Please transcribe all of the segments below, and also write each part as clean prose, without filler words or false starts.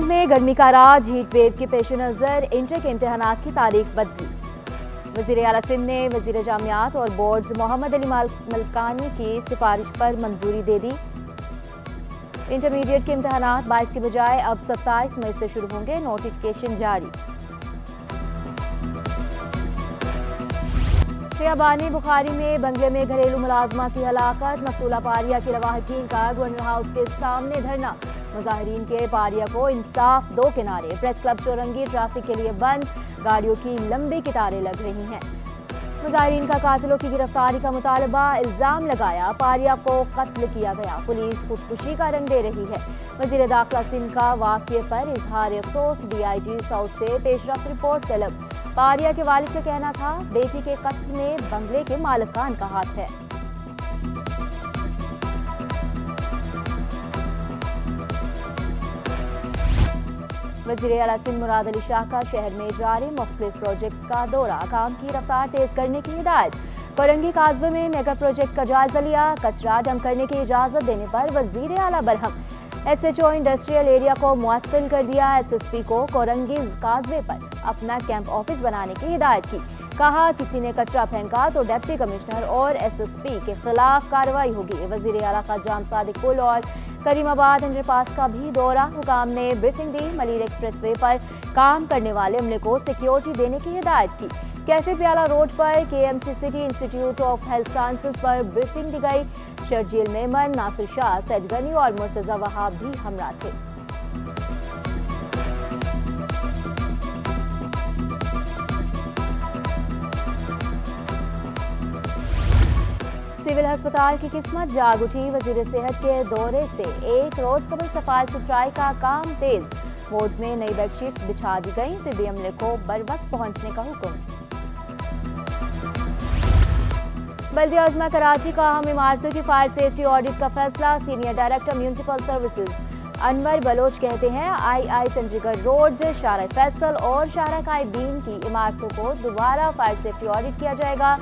सिंध में गर्मी का राज, हीट वेव के पेश नज़र इंटर के इम्तहानात की तारीख बदली। वज़ीर आला सिंध ने वज़ीर जामियात और बोर्ड्स मोहम्मद अली मलकानी की सिफारिश पर मंजूरी दे दी। इंटरमीडिएट के इम्तहानात 22 के बजाय अब 27 मई से शुरू होंगे, नोटिफिकेशन जारी। खियाबानी बुखारी में बंगले में घरेलू मुलाजमा की हलाकत, मकतूला पारिया के लवाहकीन का गवर्नर हाउस के सामने धरना। मुजाहिरीन के पारिया को इंसाफ दो के नारे। प्रेस क्लब चौरंगी ट्रैफिक के लिए बंद, गाड़ियों की लंबी कतारें लग रही हैं। मुजाहिरीन का कातिलों की गिरफ्तारी का मुतालबा, इल्जाम लगाया पारिया को कत्ल किया गया। पुलिस खुदकुशी का रंग दे रही है। वजीर दाखिला सिंध का वाक़ये पर इजहार अफसोस, DIG साउथ से पेशरफ्त रिपोर्ट तलब। पारिया के वालिद का कहना था बेटी के कत्ल में बंगले के मालिकान का हाथ है। वज़ीर आला सिंध मुराद अली शाह का शहर में जारी मुख्तलिफ प्रोजेक्ट्स का दौरा, काम की रफ्तार तेज करने की हिदायत। कोरंगी काजवे में मेगा प्रोजेक्ट का जायजा लिया, कचरा डंप करने की इजाजत देने पर वज़ीर आला बरहम। SHO इंडस्ट्रियल एरिया को मुअत्तल कर दिया। SSP को कोरंगी काजवे पर अपना कैंप ऑफिस बनाने की हिदायत की। कहा किसी ने कचरा फेंका तो डिप्टी कमिश्नर और SSP के खिलाफ कार्रवाई होगी। वज़ीर आला खाजाम सादिक पुल और करीमाबाद अंडरपास का भी दौरा, हुकाम ने ब्रीफिंग दी। मलिर एक्सप्रेसवे पर काम करने वाले अमले को सिक्योरिटी देने की हिदायत की। कैफे प्याला रोड पर KMC city institute of health sciences पर ब्रीफिंग दी गई। शर्जील मेमन, नासिर शाह, सैद गनी और मुर्तजा वहाब भी हमरा थे। सिविल अस्पताल की किस्मत जाग उठी। वजीर सेहत के दौरे से एक रोज कबल सफाई सुथराई का काम तेज। वार्ड में नई बेडशीट्स बिछा दी गई। तिब्बी अमले को बर वक्त पहुंचने का हुक्म। बल्दिया अज़मा कराची का अहम इमारतों की फायर सेफ्टी ऑडिट का फैसला। Senior director municipal services Anwar Baloch कहते हैं II चंडीगढ़ रोड, शारा फैसल और शारा कायदीन की इमारतों को दोबारा फायर सेफ्टी ऑडिट किया जाएगा।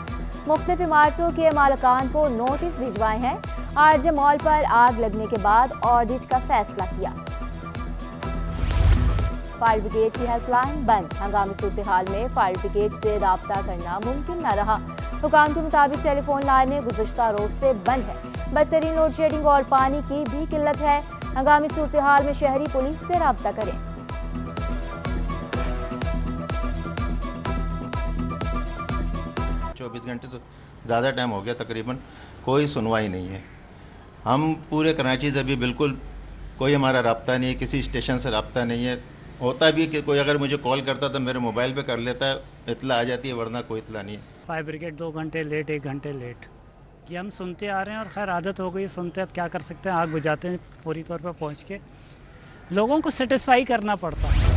मुख्तलिफ इमारतों के मालिकान को नोटिस भिजवाए हैं। RJ मॉल पर आग लगने के बाद ऑडिट का फैसला किया। फायर ब्रिगेड की हेल्पलाइन बंद, हंगामी सूरत हाल में फायर ब्रिगेड से राब्ता करना मुमकिन न रहा। हुकाम के मुताबिक टेलीफोन लाइनें गुज़श्ता रोज से बंद है। बदतरीन लोड शेडिंग और पानी की भी किल्लत है। हंगामी सूरत हाल में शहरी पुलिस से राब्ता करें। 24 घंटे से ज़्यादा टाइम हो गया, तकरीबन कोई सुनवाई नहीं है। हम पूरे कराची से भी बिल्कुल कोई हमारा राब्ता नहीं है, किसी स्टेशन से राब्ता नहीं है। होता भी कि कोई अगर मुझे कॉल करता तो मेरे मोबाइल पे कर लेता है, इतला आ जाती है, वरना कोई इतला नहीं है। फायर ब्रिगेड 2 घंटे लेट, 1 घंटे लेट, ये हम सुनते आ रहे हैं और खैर आदत हो गई सुनते। अब क्या कर सकते हैं, आग बुझाते हैं पूरी तौर पर पहुँच के। लोगों को सेटिस्फाई करना पड़ता है।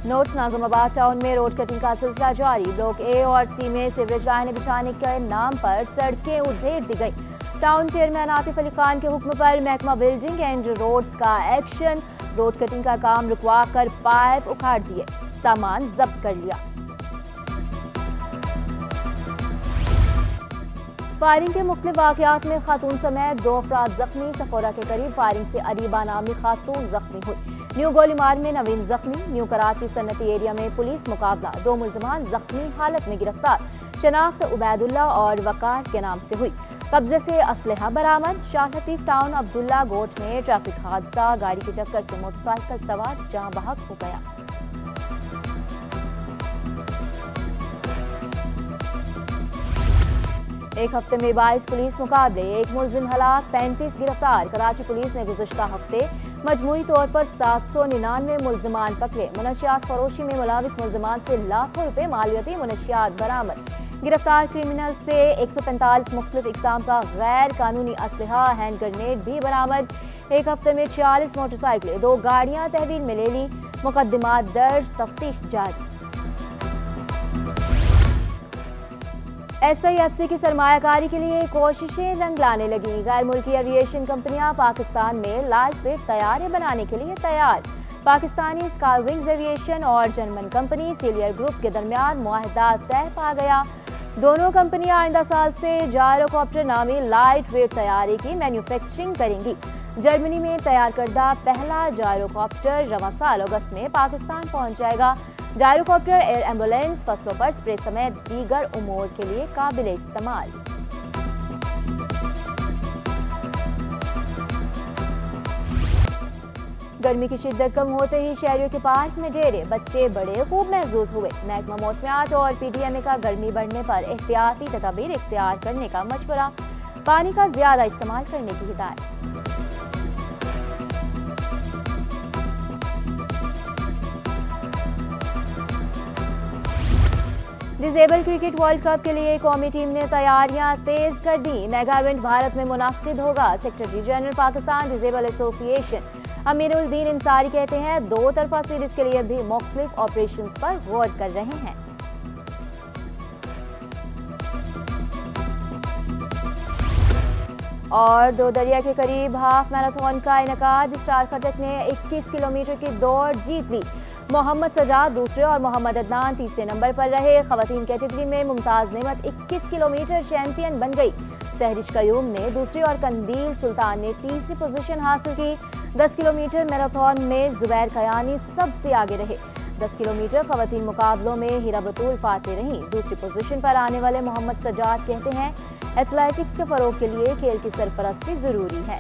नोट नाज़िमाबाद टाउन में रोड कटिंग का सिलसिला जारी। ब्लॉक A और C में सीवरेज लाइनें बिछाने के नाम पर सड़कें उधेड़ दी गई। टाउन चेयरमैन आतिफ अली खान के हुक्म पर महकमा बिल्डिंग एंड रोड्स का एक्शन। रोड कटिंग का काम रुकवा कर पाइप उखाड़ दिए, सामान जब्त कर लिया। फायरिंग के मुख्तलिफ वाक़यात में खातून समेत 2 अफराद जख्मी। सफोरा के करीब फायरिंग से अरीबा नामी खातून जख्मी हुई। न्यू गोलीमार में नवीन जख्मी। न्यू कराची सनती एरिया में पुलिस मुकाबला, 2 मुल्ज़िमान जख्मी हालत में गिरफ्तार। शनाख्त उबैदुल्ला और वकार के नाम से हुई। कब्जे से असलहा बरामद। शाह लतीफ टाउन अब्दुल्ला गोट में ट्रैफिक हादसा, गाड़ी की टक्कर से मोटरसाइकिल सवार जहां बहक हो गया। एक हफ्ते में 22 पुलिस मुकाबले, 1 मुलजिम हलाक, 35 गिरफ्तार। कराची पुलिस ने गुज़श्ता हफ्ते मजमूई तौर पर 799 मुलजिमान पकड़े। मुनशियात फरोशी में मुलविस मुलजिमान से लाखों रुपए मालियती मुनशियात बरामद। गिरफ्तार क्रिमिनल से 145 मुख्तलिफ इक़साम का गैर कानूनी असलहा, हैंड ग्रेनेड भी बरामद। एक हफ्ते में 46 मोटरसाइकिलें, 2 गाड़ियां तहवील में ले ली। मुकदमात दर्ज, तफ्तीश जारी। SIFC की सरमायाकारी के लिए कोशिशें रंग लाने लगी। गैर मुल्की एविएशन कंपनियां पाकिस्तान में लाइट फिट तैयारे बनाने के लिए तैयार। पाकिस्तानी स्काईविंग्स एविएशन और जर्मन कंपनी सीलियर ग्रुप के दरमियान मुआहदा तय पा गया। दोनों कंपनियां आइंदा साल से जायरोकॉप्टर नामी लाइट वेट तैयारी की मैन्युफैक्चरिंग करेंगी। जर्मनी में तैयार करदा पहला जायरोकॉप्टर रवां साल अगस्त में पाकिस्तान पहुंच जाएगा। जायरोकॉप्टर एयर एम्बुलेंस, फसलों पर स्प्रे समेत दीगर उमूर के लिए काबिल इस्तेमाल। गर्मी की शिद्दत कम होते ही शहरियों के पार्क में डेरे बच्चे बड़े खूब महसूस हुए। महकमा मौसमियात और PTMA का गर्मी बढ़ने पर एहतियाती तदाबीर इख्तियार करने का मशवरा, पानी का ज्यादा इस्तेमाल करने की हिदायत। डिसेबल क्रिकेट वर्ल्ड कप के लिए कौमी टीम ने तैयारियां तेज कर दी। मेगा इवेंट भारत में मुनाकिद होगा। Secretary general Pakistan disable association Amiruddin Ansari कहते हैं, दो तरफा सीरीज के लिए भी मुख्तलिफ ऑपरेशंस पर गौर कर रहे हैं। और दो दरिया के करीब हाफ मैराथन का इनेकाद। स्टार खटक ने 21 किलोमीटर की दौड़ जीत ली। मोहम्मद सजाद दूसरे और मोहम्मद अदनान तीसरे नंबर पर रहे। खवातीन कैटेगरी में मुमताज नेमत 21 किलोमीटर चैंपियन बन गई। सहरिश कयूम ने दूसरी और कंदील सुल्तान ने तीसरी पोजीशन हासिल की। 10 किलोमीटर मैराथन में जुबैर खयानी सबसे आगे रहे। 10 किलोमीटर खवातीन मुकाबलों में हीरा बतूल फाते रहीं। दूसरी पोजीशन पर आने वाले मोहम्मद सजाद कहते हैं, एथलेटिक्स के फरोग के लिए खेल की सरपरस्ती जरूरी है।